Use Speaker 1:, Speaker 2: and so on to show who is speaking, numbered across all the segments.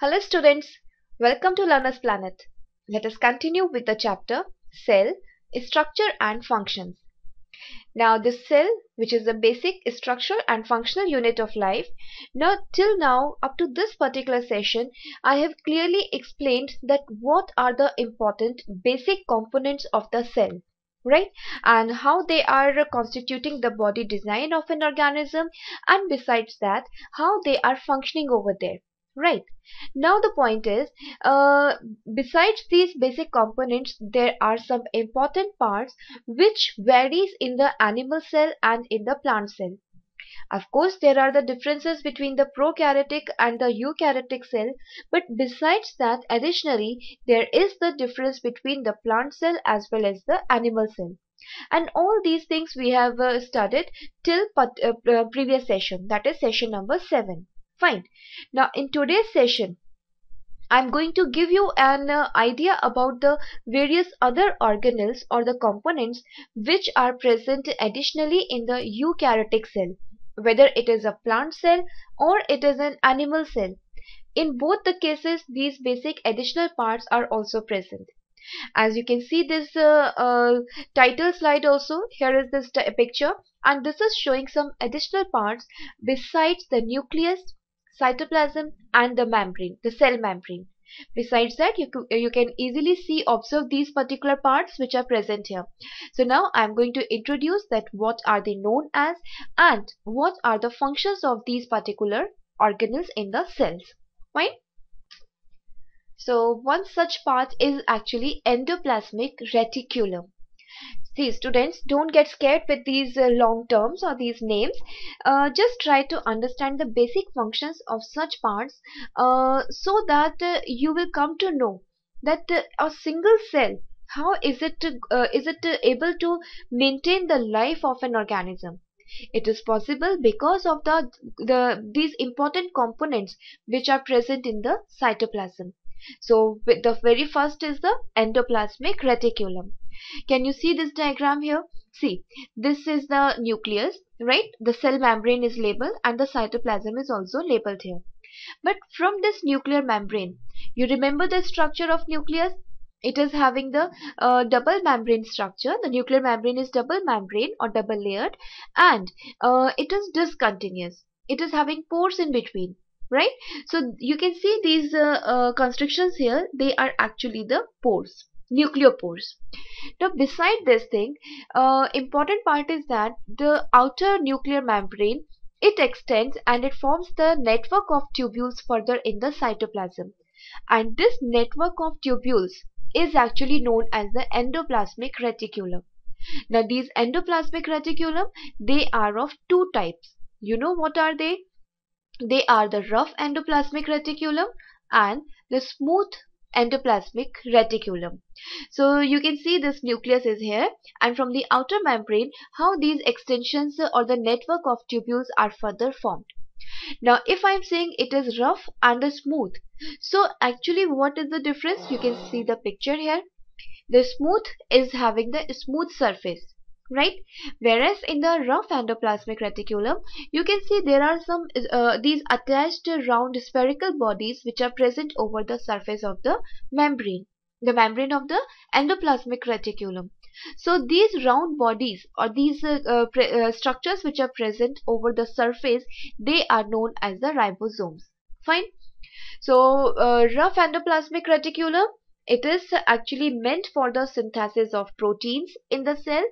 Speaker 1: Hello students, welcome to Learner's Planet. Let us continue with the chapter Cell, Structure and Functions. Now this cell, which is the basic structure and functional unit of life, till now up to this particular session, I have clearly explained that what are the important basic components of the cell. Right, and how they are constituting the body design of an organism, and besides that how they are functioning over there. Right, now the point is, besides these basic components, there are some important parts which varies in the animal cell and in the plant cell. Of course, there are the differences between the prokaryotic and the eukaryotic cell, but besides that, additionally, there is the difference between the plant cell as well as the animal cell. And all these things we have studied till previous session, that is session number 7. Fine. Now, in today's session, I'm going to give you an idea about the various other organelles or the components which are present additionally in the eukaryotic cell, whether it is a plant cell or it is an animal cell. In both the cases, these basic additional parts are also present. As you can see this title slide also, here is this picture, and this is showing some additional parts besides the nucleus, cytoplasm and the membrane, the cell membrane. Besides that, you can easily observe these particular parts which are present here. So now I am going to introduce that what are they known as and what are the functions of these particular organelles in the cells. Fine. So one such part is actually endoplasmic reticulum. See students, don't get scared with these long terms or these names. Just try to understand the basic functions of such parts so that you will come to know that a single cell, how is it able to maintain the life of an organism. It is possible because of these important components which are present in the cytoplasm. So the very first is the endoplasmic reticulum. Can you see this diagram here? See, this is the nucleus, right? The cell membrane is labeled and the cytoplasm is also labeled here. But from this nuclear membrane, you remember the structure of nucleus? It is having the double membrane structure. The nuclear membrane is double membrane or double layered, and it is discontinuous. It is having pores in between. Right, so you can see these constrictions here, they are actually the pores, nucleopores. Now beside this thing, important part is that the outer nuclear membrane, it extends and it forms the network of tubules further in the cytoplasm, and this network of tubules is actually known as the endoplasmic reticulum. Now these endoplasmic reticulum, they are of two types. You know what are they? They are the rough endoplasmic reticulum and the smooth endoplasmic reticulum. So you can see this nucleus is here, and from the outer membrane how these extensions or the network of tubules are further formed. Now if I am saying it is rough and smooth, so actually what is the difference? You can see the picture here. The smooth is having the smooth surface, right? Whereas in the rough endoplasmic reticulum, you can see there are some these attached round spherical bodies which are present over the surface of the membrane of the endoplasmic reticulum. So these round bodies or these structures which are present over the surface, they are known as the ribosomes. Fine. So rough endoplasmic reticulum, it is actually meant for the synthesis of proteins in the cell,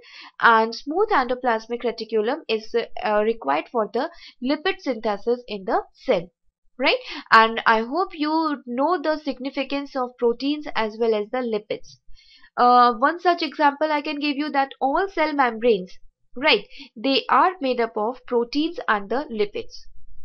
Speaker 1: and smooth endoplasmic reticulum is required for the lipid synthesis in the cell. Right? And I hope you know the significance of proteins as well as the lipids. One such example I can give you, that all cell membranes, right, they are made up of proteins and the lipids.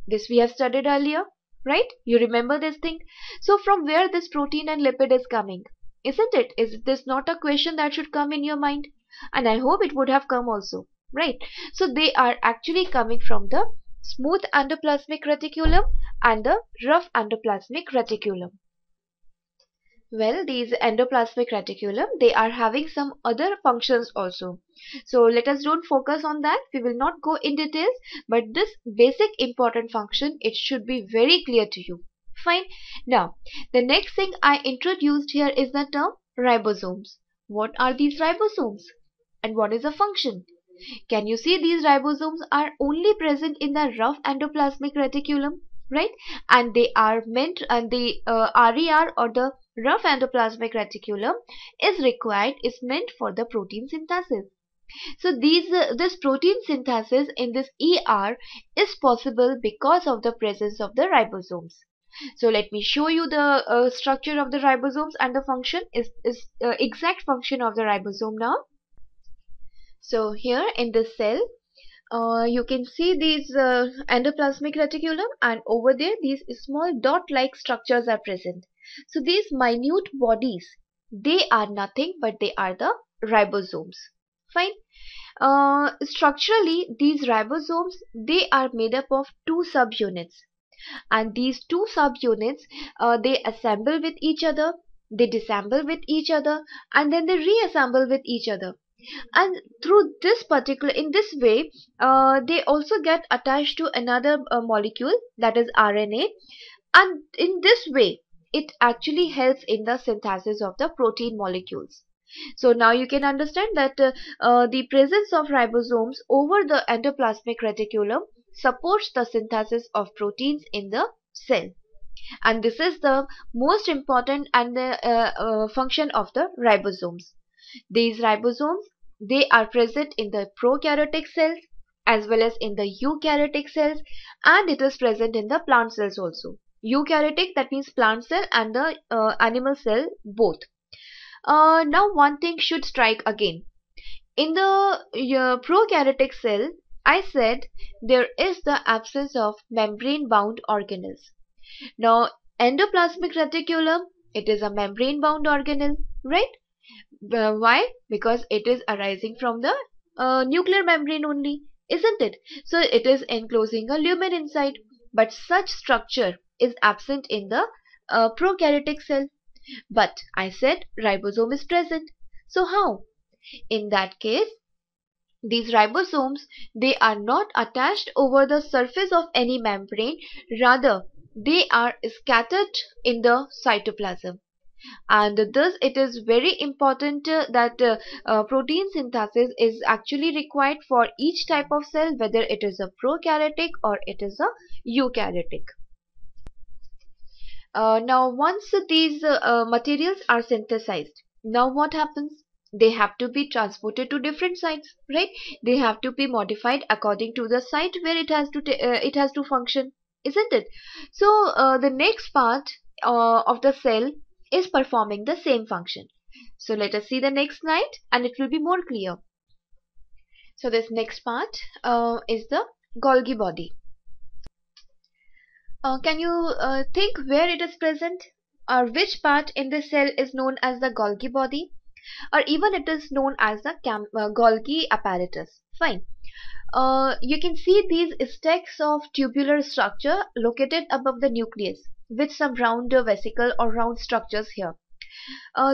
Speaker 1: This we have studied earlier. Right? You remember this thing? So from where this protein and lipid is coming? Isn't it? Is this not a question that should come in your mind? And I hope it would have come also. Right? So they are actually coming from the smooth endoplasmic reticulum and the rough endoplasmic reticulum. Well, these endoplasmic reticulum, they are having some other functions also. So let us don't focus on that. We will not go in details, but this basic important function, it should be very clear to you. Fine. Now, the next thing I introduced here is the term ribosomes. What are these ribosomes? And what is the function? Can you see these ribosomes are only present in the rough endoplasmic reticulum, right? And they are meant, and the RER, or the rough endoplasmic reticulum, is meant for the protein synthesis. So this protein synthesis in this ER is possible because of the presence of the ribosomes. So let me show you the structure of the ribosomes and the function is exact function of the ribosome now. So here in this cell, you can see these endoplasmic reticulum, and over there these small dot-like structures are present. So these minute bodies, they are nothing but they are the ribosomes. Fine. Structurally, these ribosomes, they are made up of two subunits, and these two subunits, they assemble with each other, they disassemble with each other, and then they reassemble with each other. And through this particular, in this way, they also get attached to another molecule, that is RNA, and in this way it actually helps in the synthesis of the protein molecules. So now you can understand that the presence of ribosomes over the endoplasmic reticulum supports the synthesis of proteins in the cell, and this is the most important and the function of the ribosomes. These ribosomes, they are present in the prokaryotic cells as well as in the eukaryotic cells, and it is present in the plant cells also. Eukaryotic, that means plant cell, and the animal cell both. Now one thing should strike again. In the prokaryotic cell, I said there is the absence of membrane bound organelles. Now endoplasmic reticulum, it is a membrane bound organelle, right? Why? Because it is arising from the nuclear membrane only, isn't it? So it is enclosing a lumen inside, but such structure is absent in the prokaryotic cell. But I said ribosome is present. So how? In that case, these ribosomes, they are not attached over the surface of any membrane, rather they are scattered in the cytoplasm. And thus it is very important that protein synthesis is actually required for each type of cell, whether it is a prokaryotic or it is a eukaryotic. Now once these materials are synthesized, now what happens? They have to be transported to different sites, right? They have to be modified according to the site where it has to function, isn't it? So the next part of the cell is performing the same function. So let us see the next slide and it will be more clear. So this next part is the Golgi body. Can you think where it is present, or which part in the cell is known as the Golgi body, or even it is known as the Golgi apparatus? Fine. You can see these stacks of tubular structure located above the nucleus with some round vesicle or round structures here.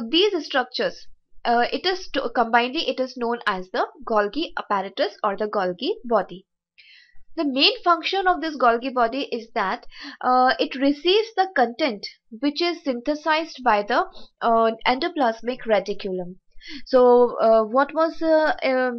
Speaker 1: These structures, combinedly it is known as the Golgi apparatus or the Golgi body. The main function of this Golgi body is that it receives the content which is synthesized by the endoplasmic reticulum. So what was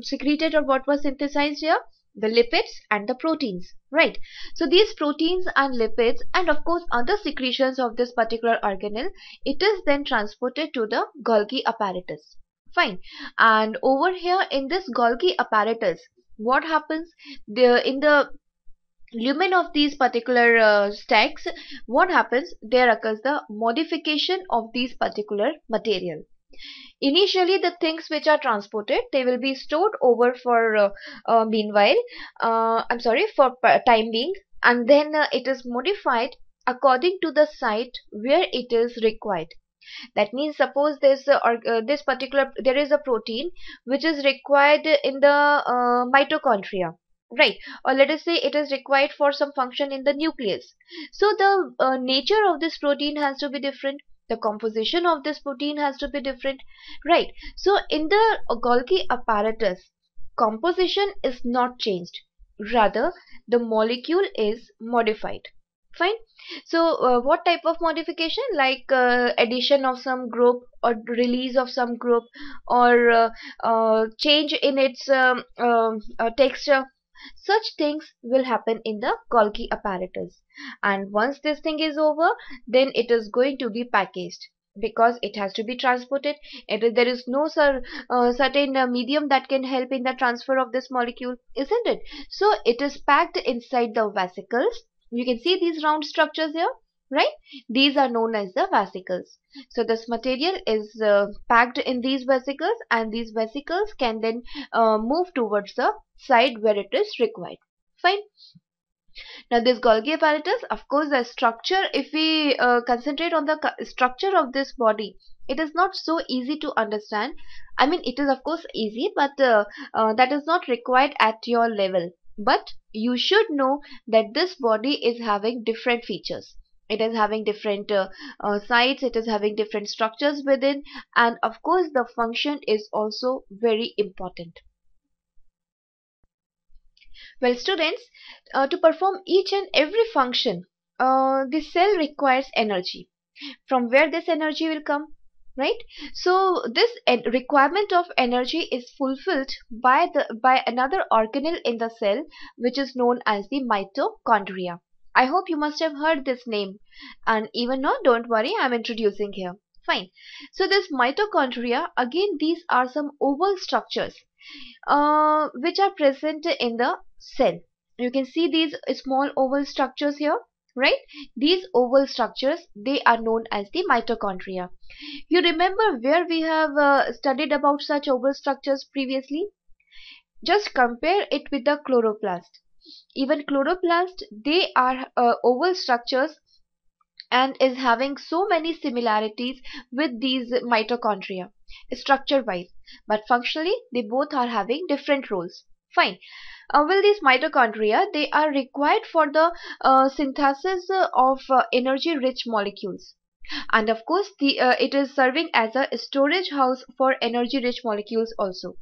Speaker 1: secreted or what was synthesized here? The lipids and the proteins, right? So these proteins and lipids and of course other secretions of this particular organelle, it is then transported to the Golgi apparatus. Fine. And over here in this Golgi apparatus, what happens? In the lumen of these particular stacks, what happens? There occurs the modification of these particular material. Initially the things which are transported, they will be stored over for for time being, and then it is modified according to the site where it is required. That means suppose there is a protein which is required in the mitochondria, right? Or let us say it is required for some function in the nucleus. So the nature of this protein has to be different. The composition of this protein has to be different, right? So in the Golgi apparatus, composition is not changed. Rather, the molecule is modified. Fine. So what type of modification, like addition of some group or release of some group, or change in its texture, such things will happen in the Golgi apparatus. And once this thing is over, then it is going to be packaged, because it has to be transported. There is no certain medium that can help in the transfer of this molecule, isn't it? So it is packed inside the vesicles. You can see these round structures here, right? These are known as the vesicles. So this material is packed in these vesicles, and these vesicles can then move towards the side where it is required. Fine. Now this Golgi apparatus, of course, the structure, if we concentrate on the structure of this body, it is not so easy to understand. I mean, it is of course easy, but that is not required at your level. But you should know that this body is having different features. It is having different sides, it is having different structures within, and of course the function is also very important. Well, students, to perform each and every function, the cell requires energy. From where this energy will come, right? So this requirement of energy is fulfilled by another organelle in the cell, which is known as the mitochondria. I hope you must have heard this name, and even now, don't worry, I'm introducing here. Fine. So this mitochondria, again, these are some oval structures which are present in the cell. You can see these small oval structures here, right? These oval structures, they are known as the mitochondria. You remember where we have studied about such oval structures previously? Just compare it with the chloroplast. Even chloroplast, they are oval structures and is having so many similarities with these mitochondria structure wise, but functionally they both are having different roles. Fine. Well, these mitochondria, they are required for the synthesis of energy rich molecules, and of course it is serving as a storage house for energy rich molecules also.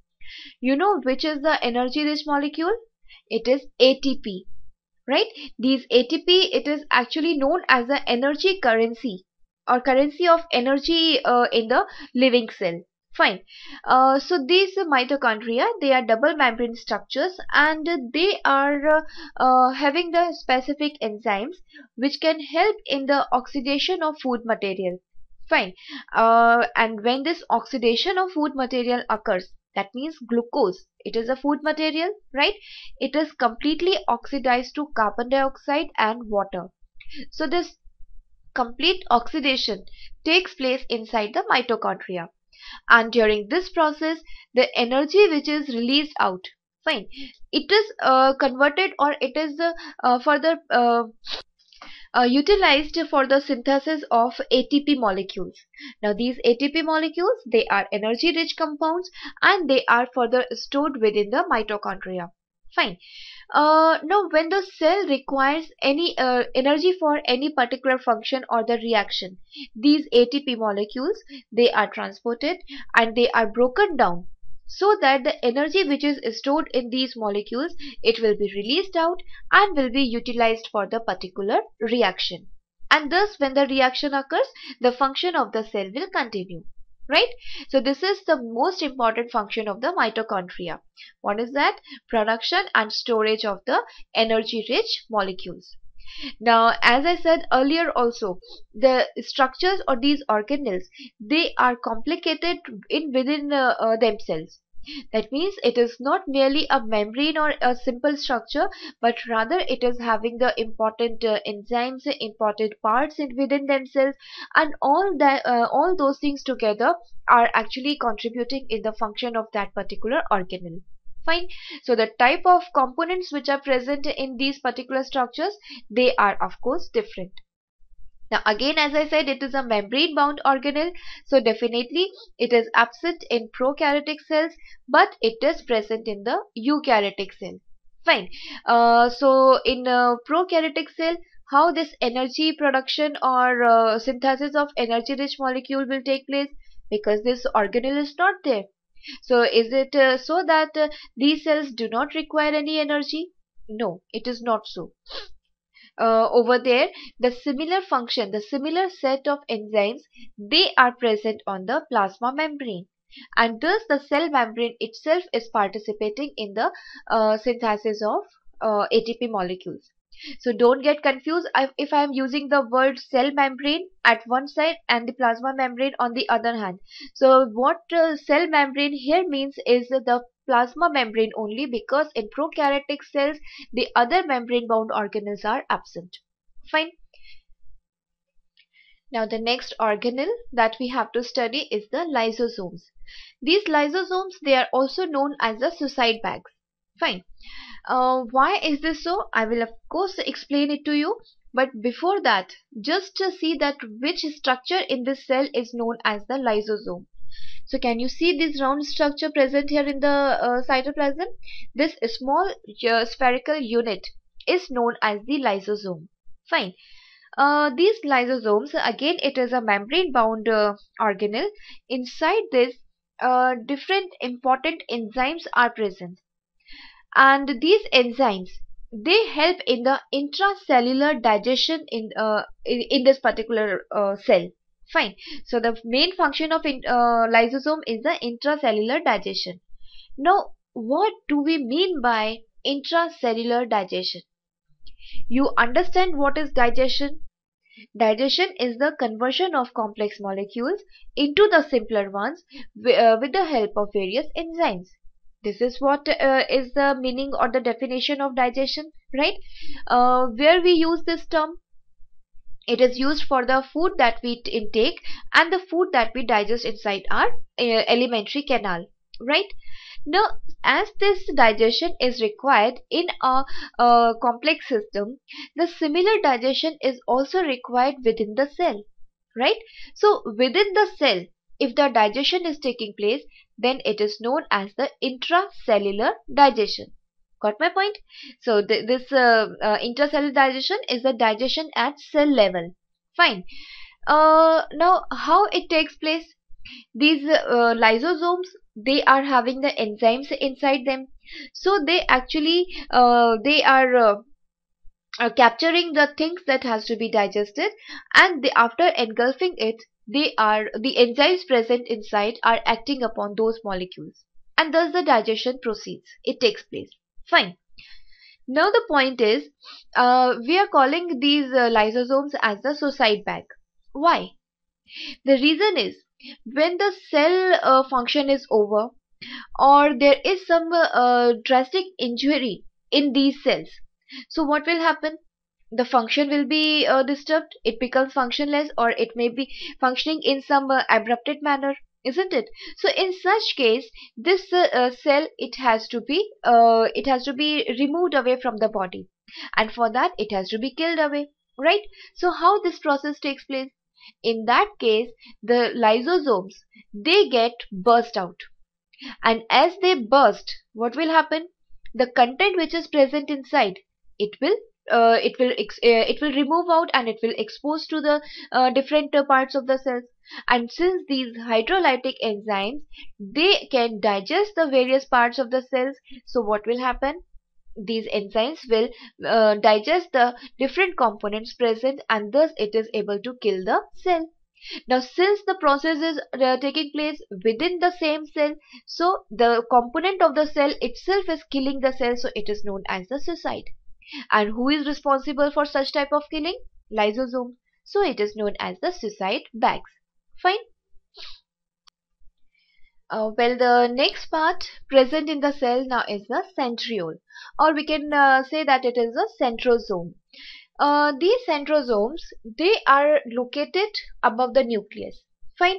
Speaker 1: You know which is the energy rich molecule? It is ATP, right? These ATP, it is actually known as the energy currency, or currency of energy in the living cell. Fine. So these mitochondria, they are double membrane structures, and they are having the specific enzymes which can help in the oxidation of food material. Fine. And when this oxidation of food material occurs, that means glucose, it is a food material, right? It is completely oxidized to carbon dioxide and water. So this complete oxidation takes place inside the mitochondria, and during this process the energy which is released out, fine, it is converted, or it is further utilized for the synthesis of ATP molecules. Now these ATP molecules, they are energy rich compounds, and they are further stored within the mitochondria. Fine. Now when the cell requires any energy for any particular function or the reaction, these ATP molecules, they are transported and they are broken down, so that the energy which is stored in these molecules, it will be released out and will be utilized for the particular reaction. And thus when the reaction occurs, the function of the cell will continue. Right? So this is the most important function of the mitochondria. What is that? Production and storage of the energy rich molecules. Now, as I said earlier also, the structures or these organelles, they are complicated within themselves. That means it is not merely a membrane or a simple structure, but rather it is having the important enzymes, important parts within themselves, and all those things together are actually contributing in the function of that particular organelle. Fine. So the type of components which are present in these particular structures, they are of course different. Now again, as I said, it is a membrane bound organelle, so definitely it is absent in prokaryotic cells, but it is present in the eukaryotic cell. Fine. So in prokaryotic cell, how this energy production or synthesis of energy rich molecule will take place? Because this organelle is not there. So is it so that these cells do not require any energy? No, it is not so. over there, the similar function, the similar set of enzymes, they are present on the plasma membrane, and thus the cell membrane itself is participating in the synthesis of ATP molecules. So don't get confused if I am using the word cell membrane at one side and the plasma membrane on the other hand. So what cell membrane here means is the plasma membrane only, because in prokaryotic cells the other membrane bound organelles are absent. Fine. Now the next organelle that we have to study is the lysosomes. These lysosomes, they are also known as the suicide bags. Fine. Why is this so? I will of course explain it to you, but before that, just to see that which structure in this cell is known as the lysosome. So can you see this round structure present here in the cytoplasm? This small spherical unit is known as the lysosome. Fine. These lysosomes, again, it is a membrane bound organelle. Inside this, different important enzymes are present, and these enzymes, they help in the intracellular digestion in this particular cell. Fine. So the main function of lysosome is the intracellular digestion. Now what do we mean by intracellular digestion? You understand what is digestion? Digestion is the conversion of complex molecules into the simpler ones with the help of various enzymes. This is what is the meaning or the definition of digestion, right? Where we use this term, it is used for the food that we intake and the food that we digest inside our alimentary canal, right? Now, as this digestion is required in a complex system, the similar digestion is also required within the cell, right? So within the cell, if the digestion is taking place, then it is known as the intracellular digestion. Got my point? So this intracellular digestion is the digestion at cell level. Fine. Now how it takes place? These lysosomes, they are having the enzymes inside them, so they actually they are capturing the things that has to be digested, and after engulfing it, the enzymes present inside are acting upon those molecules, and thus the digestion proceeds, it takes place. Fine. Now the point is, we are calling these lysosomes as the suicide bag. Why? The reason is, when the cell function is over, or there is some drastic injury in these cells, so what will happen? The function will be disturbed, it becomes functionless, or it may be functioning in some abrupted manner, isn't it? So in such case, this cell, it has to be removed away from the body, and for that it has to be killed away, right? So how this process takes place? In that case, the lysosomes, they get burst out, and as they burst, what will happen? The content which is present inside, it will remove out, and it will expose to the different parts of the cells. And since these hydrolytic enzymes, they can digest the various parts of the cells, so what will happen? These enzymes will digest the different components present, and thus it is able to kill the cell. Now since the process is taking place within the same cell, so the component of the cell itself is killing the cell, so it is known as the suicide. And who is responsible for such type of killing? Lysosome. So it is known as the suicide bags. Fine. Well, the next part present in the cell now is the centriole, or we can say that it is a centrosome. These centrosomes, they are located above the nucleus. Fine.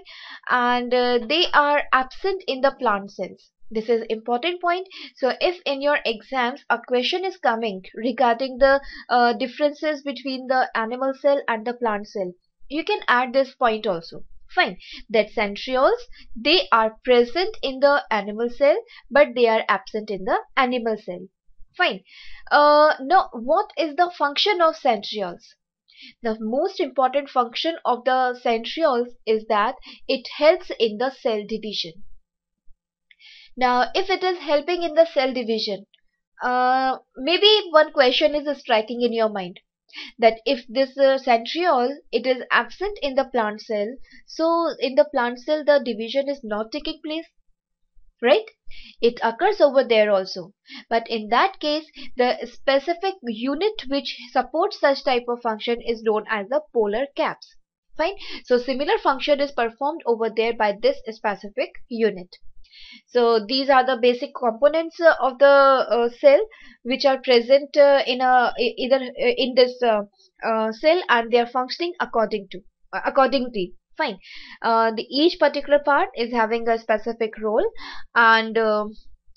Speaker 1: And they are absent in the plant cells. This is important point. So if in your exams a question is coming regarding the differences between the animal cell and the plant cell, you can add this point also. Fine. That centrioles, they are present in the animal cell, but they are absent in the animal cell. Fine. Now what is the function of centrioles? The most important function of the centrioles is that it helps in the cell division. Now if it is helping in the cell division, maybe one question is striking in your mind. that if this centriole it is absent in the plant cell, so in the plant cell the division is not taking place, right? It occurs over there also, but in that case the specific unit which supports such type of function is known as the polar caps. Fine. So similar function is performed over there by this specific unit. So these are the basic components of the cell which are present either in this cell, and they are functioning accordingly. Fine. Each particular part is having a specific role, and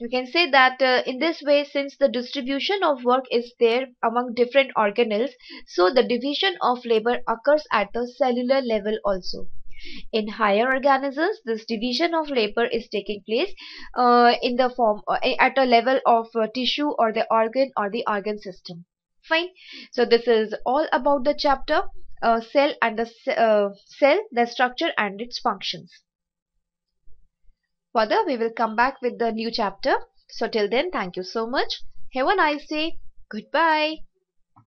Speaker 1: you can say that in this way, since the distribution of work is there among different organelles, so the division of labor occurs at the cellular level also. In higher organisms, this division of labor is taking place in the form at a level of tissue or the organ system. Fine. So this is all about the chapter cell and the structure and its functions. Further, we will come back with the new chapter. So till then, thank you so much. Have a nice day. Goodbye.